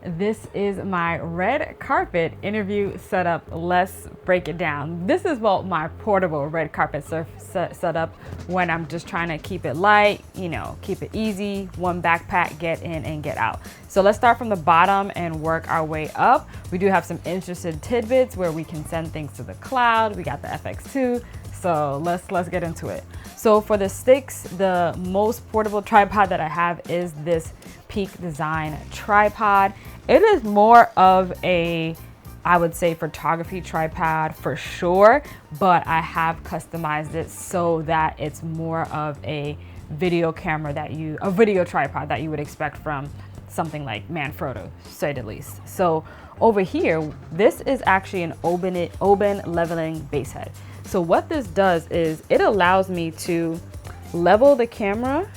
This is my red carpet interview setup. Let's break it down. This is my portable red carpet setup when I'm just trying to keep it light, keep it easy, one backpack, get in and get out. So let's start from the bottom and work our way up. We do have some interesting tidbits where we can send things to the cloud. We got the FX2, so let's get into it. So for the sticks, the most portable tripod that I have is this Peak Design tripod. It is more of a, I would say, photography tripod for sure, but I have customized it so that it's more of a video camera a video tripod that you would expect from something like Manfrotto, to say the least. So over here, this is actually an open leveling base head. So what this does is it allows me to level the camera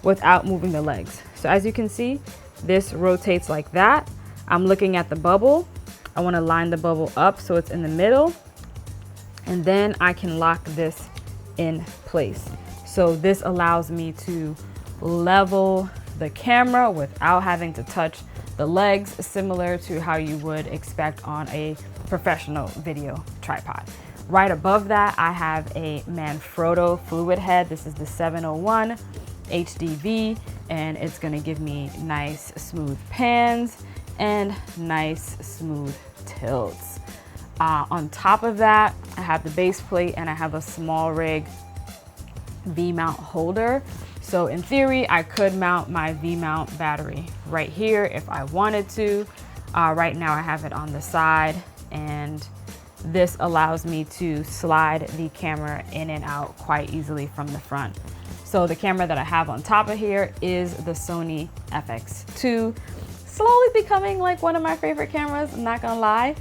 without moving the legs. So as you can see, this rotates like that. I'm looking at the bubble. I want to line the bubble up so it's in the middle. And then I can lock this in place. So this allows me to level the camera without having to touch the legs, similar to how you would expect on a professional video tripod. Right above that, I have a Manfrotto fluid head. This is the 701 HDV, and it's gonna give me nice smooth pans and nice smooth tilts. On top of that, I have the base plate and I have a small rig V-mount holder. So in theory, I could mount my V-mount battery right here if I wanted to. Right now I have it on the side, and this allows me to slide the camera in and out quite easily from the front. So the camera that I have on top of here is the Sony FX2. Slowly becoming like one of my favorite cameras, I'm not gonna lie.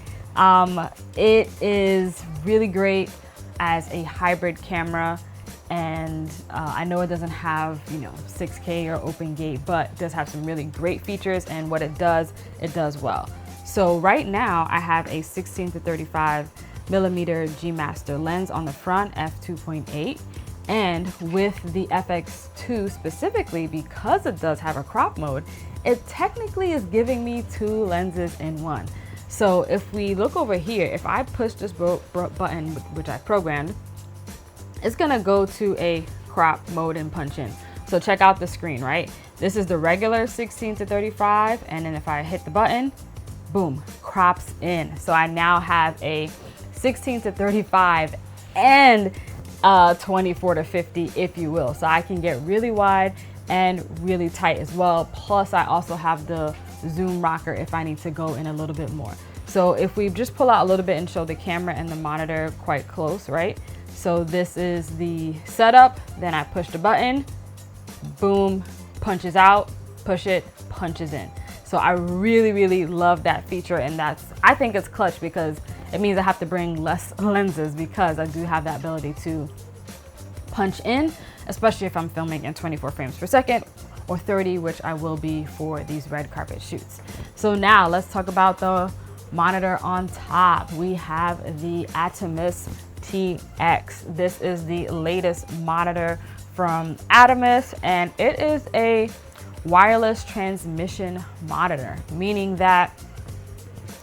It is really great as a hybrid camera, and I know it doesn't have 6K or open gate, but it does have some really great features, and what it does well. So right now I have a 16-35 millimeter G Master lens on the front, f2.8. And with the FX2 specifically, because it does have a crop mode, it technically is giving me two lenses in one. So if we look over here, if I push this button, which I programmed, it's gonna go to a crop mode and punch in. So check out the screen, right? This is the regular 16-35, and then if I hit the button, boom, crops in. So I now have a 16-35 and 24-50, if you will. So I can get really wide and really tight as well. Plus I also have the zoom rocker if I need to go in a little bit more. So if we just pull out a little bit and show the camera and the monitor quite close, right? So this is the setup, then I push the button, boom, punches out, push it, punches in. So I really love that feature, and I think it's clutch because it means I have to bring less lenses because I do have that ability to punch in, especially if I'm filming in 24 frames per second or 30, which I will be for these red carpet shoots. So now let's talk about the monitor on top. We have the Atomos TX. This is the latest monitor from Atomos, and it is a wireless transmission monitor, meaning that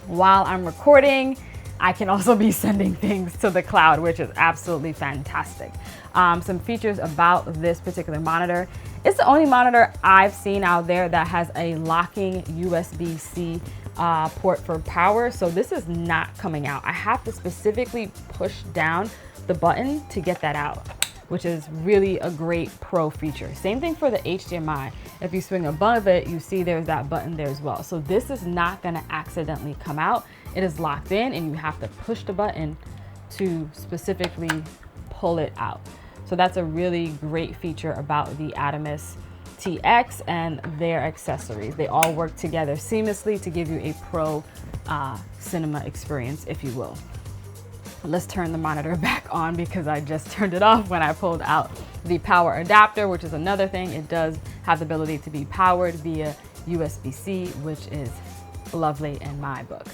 while I'm recording, I can also be sending things to the cloud, which is absolutely fantastic. Some features about this particular monitor. It's the only monitor I've seen out there that has a locking USB-C port for power. So this is not coming out. I have to specifically push down the button to get that out, which is really a great pro feature. Same thing for the HDMI. If you swing above it, you see there's that button there as well. So this is not gonna accidentally come out. It is locked in and you have to push the button to specifically pull it out. So that's a really great feature about the Atomos TX and their accessories. They all work together seamlessly to give you a pro cinema experience, if you will. Let's turn the monitor back on because I just turned it off when I pulled out the power adapter, which is another thing. It does have the ability to be powered via USB-C, which is lovely in my book.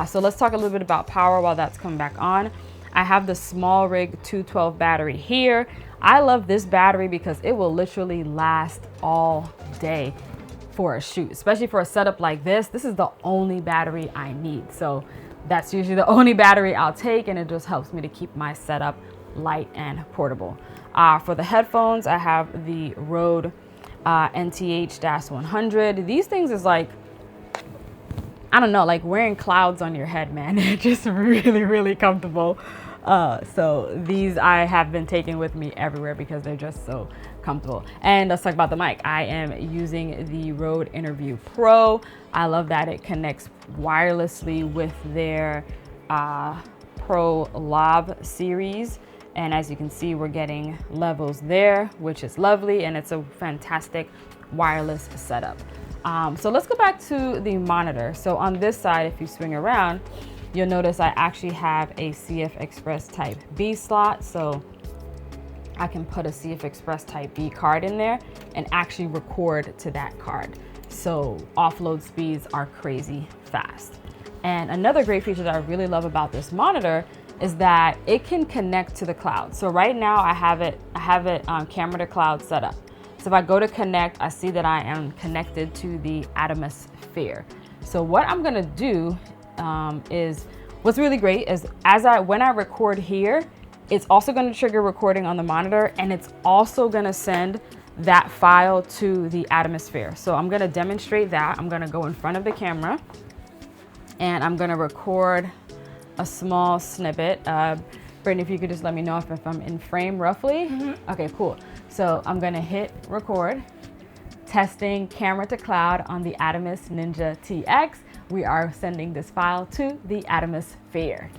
So let's talk a little bit about power while that's coming back on. I have the small rig 212 battery here. I love this battery because it will literally last all day. for a shoot, especially for a setup like this. This is the only battery I need. So that's usually the only battery I'll take, and it just helps me to keep my setup light and portable. For the headphones, I have the Rode NTH-100. These things is like, I don't know, like wearing clouds on your head, man. They're just really, really comfortable. So these I have been taking with me everywhere because they're just so comfortable. And let's talk about the mic. I am using the Rode Interview Pro. I love that it connects wirelessly with their Pro Lav series. And as you can see, we're getting levels there, which is lovely. And it's a fantastic wireless setup. So let's go back to the monitor. So on this side, if you swing around, you'll notice I actually have a CF Express Type B slot. So I can put a CF Express Type B card in there and actually record to that card. So offload speeds are crazy fast. And another great feature that I really love about this monitor is that it can connect to the cloud. So right now I have it on camera to cloud set up. So if I go to connect, I see that I am connected to the Atomos Sphere. So what I'm gonna do is, what's really great is when I record here, it's also going to trigger recording on the monitor, and it's also going to send that file to the Atomos Sphere. So I'm going to demonstrate that. I'm going to go in front of the camera and I'm going to record a small snippet. Brittany, if you could just let me know if I'm in frame roughly. Okay, cool. So I'm going to hit record, testing camera to cloud on the Atomos Ninja TX. We are sending this file to the Atomos Sphere.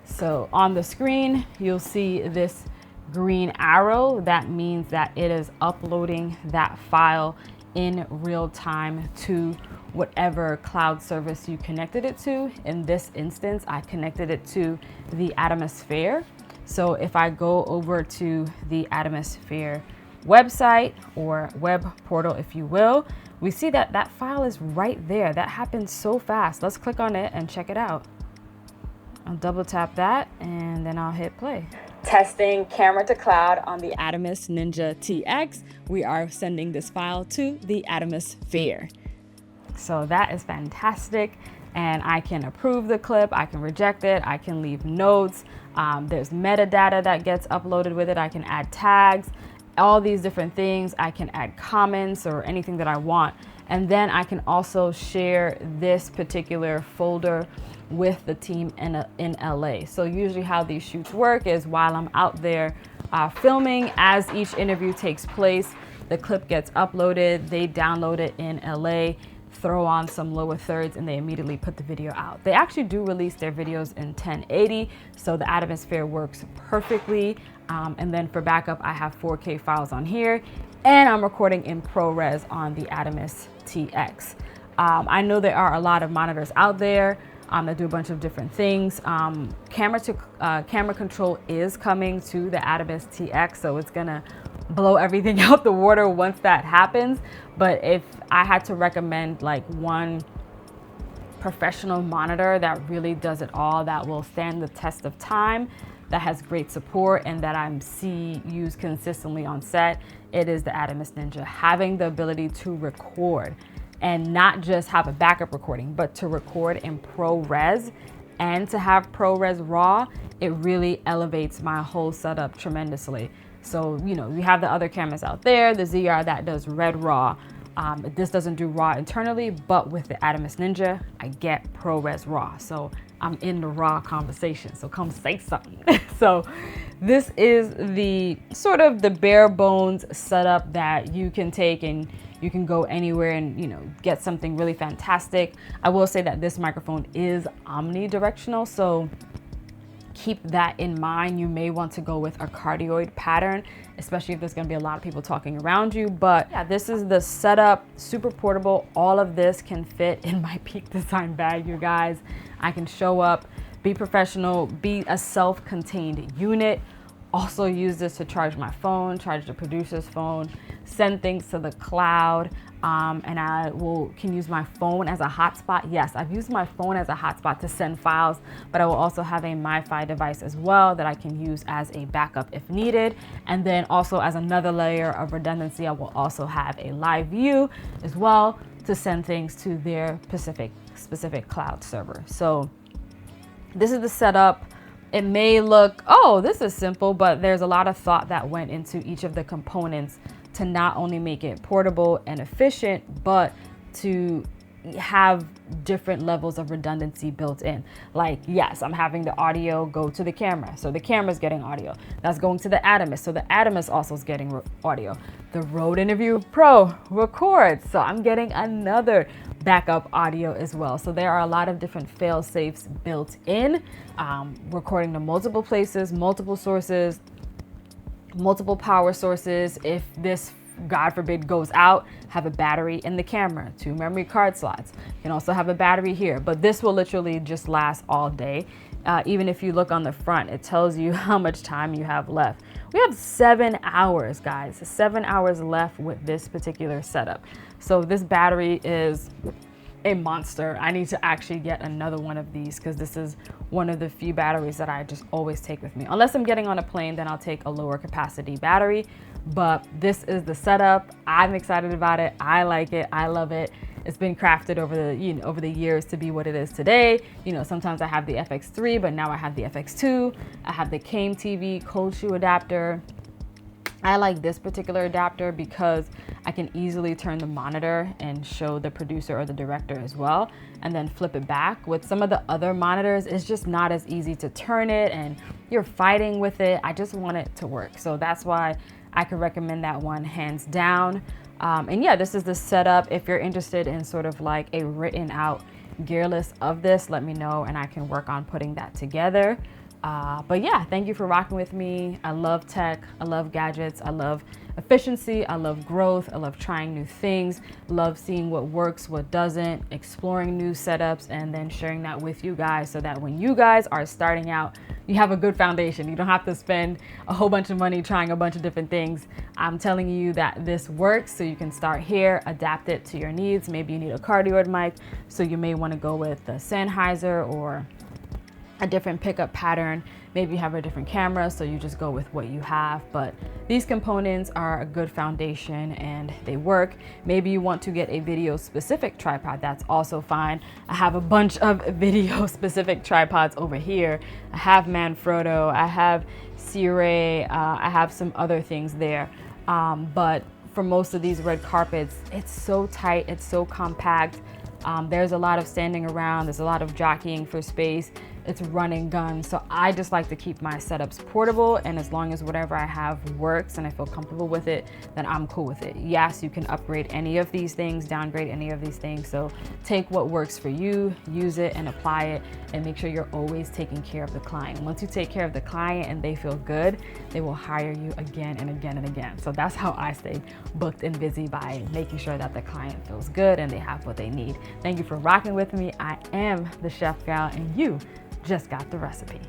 So on the screen, you'll see this green arrow. That means that it is uploading that file in real time to whatever cloud service you connected it to. In this instance, I connected it to the Atomos Sphere. So if I go over to the Atomos Sphere website or web portal, if you will, we see that that file is right there. That happens so fast. Let's click on it and check it out. I'll double tap that and then I'll hit play. Testing camera to cloud on the Atomos Ninja TX. We are sending this file to the Atomos Sphere. So that is fantastic. And I can approve the clip, I can reject it, I can leave notes. There's metadata that gets uploaded with it. I can add tags, all these different things. I can add comments or anything that I want. And then I can also share this particular folder with the team in LA. So usually how these shoots work is while I'm out there filming, as each interview takes place, the clip gets uploaded, they download it in LA, throw on some lower thirds, and they immediately put the video out. They actually do release their videos in 1080, so the Atomos Sphere works perfectly. And then for backup, I have 4K files on here, and I'm recording in ProRes on the Atomos TX. I know there are a lot of monitors out there that do a bunch of different things. Camera control is coming to the Atomos TX, so it's gonna blow everything out the water once that happens. But if I had to recommend like one professional monitor that really does it all, that will stand the test of time, that has great support, and that I'm used consistently on set, it is the Atomos Ninja. Having the ability to record, and not just have a backup recording, but to record in ProRes and to have ProRes RAW, it really elevates my whole setup tremendously. So, you know, we have the other cameras out there, the ZR that does Red RAW. This doesn't do RAW internally, but with the Atomos Ninja, I get ProRes RAW. So I'm in the RAW conversation, so come say something. So this is the sort of the bare bones setup that you can take, and you can go anywhere and, you know, get something really fantastic. I will say that this microphone is omnidirectional, so keep that in mind. You may want to go with a cardioid pattern, especially if there's going to be a lot of people talking around you. But yeah, this is the setup, super portable. All of this can fit in my Peak Design bag, you guys. I can show up, be professional, be a self-contained unit. Also use this to charge my phone, charge the producer's phone, send things to the cloud. and I can use my phone as a hotspot. Yes, I've used my phone as a hotspot to send files, but I will also have a MiFi device as well that I can use as a backup if needed. And then also as another layer of redundancy, I will also have a live view as well to send things to their specific cloud server. So this is the setup. It may look, oh, this is simple, but there's a lot of thought that went into each of the components to not only make it portable and efficient, but to have different levels of redundancy built in. Like, yes, I'm having the audio go to the camera, so the camera's getting audio. That's going to the Atomos, so the Atomos also is getting audio. The Rode Interview Pro records, so I'm getting another backup audio as well. So there are a lot of different fail safes built in, recording to multiple places, multiple sources, multiple power sources. If this, God forbid, goes out, have a battery in the camera, 2 memory card slots. You can also have a battery here, but this will literally just last all day. Even if you look on the front, it tells you how much time you have left. We have 7 hours, guys, 7 hours left with this particular setup. So this battery is a monster. I need to actually get another one of these because this is one of the few batteries that I just always take with me. Unless I'm getting on a plane, then I'll take a lower capacity battery. But this is the setup. I'm excited about it. I like it. I love it. It's been crafted over the years to be what it is today. Sometimes I have the FX3, but now I have the FX2. I have the Came TV cold shoe adapter. I like this particular adapter because I can easily turn the monitor and show the producer or the director as well, and then flip it back. With some of the other monitors, it's just not as easy to turn it and you're fighting with it. I just want it to work. So that's why I could recommend that one hands down. And yeah, this is the setup. If you're interested in sort of like a written out gear list of this, let me know and I can work on putting that together. But yeah, thank you for rocking with me. I love tech, I love gadgets, I love efficiency, I love growth, I love trying new things, love seeing what works, what doesn't, exploring new setups, and then sharing that with you guys so that when you guys are starting out, you have a good foundation. You don't have to spend a whole bunch of money trying a bunch of different things. I'm telling you that this works, so you can start here, adapt it to your needs. Maybe you need a cardioid mic, so you may want to go with the Sennheiser or a different pickup pattern. Maybe you have a different camera, so you just go with what you have. But these components are a good foundation and they work. Maybe you want to get a video specific tripod, that's also fine. I have a bunch of video specific tripods over here. I have Manfrotto, I have C-Ray, I have some other things there. But for most of these red carpets, it's so tight, it's so compact. There's a lot of standing around, there's a lot of jockeying for space. It's run and gun. So I just like to keep my setups portable, and as long as whatever I have works and I feel comfortable with it, then I'm cool with it. Yes, you can upgrade any of these things, downgrade any of these things. So take what works for you, use it and apply it, and make sure you're always taking care of the client. Once you take care of the client and they feel good, they will hire you again and again and again. So that's how I stay booked and busy, by making sure that the client feels good and they have what they need. Thank you for rocking with me. I am the Chef Gal, and you just got the recipe.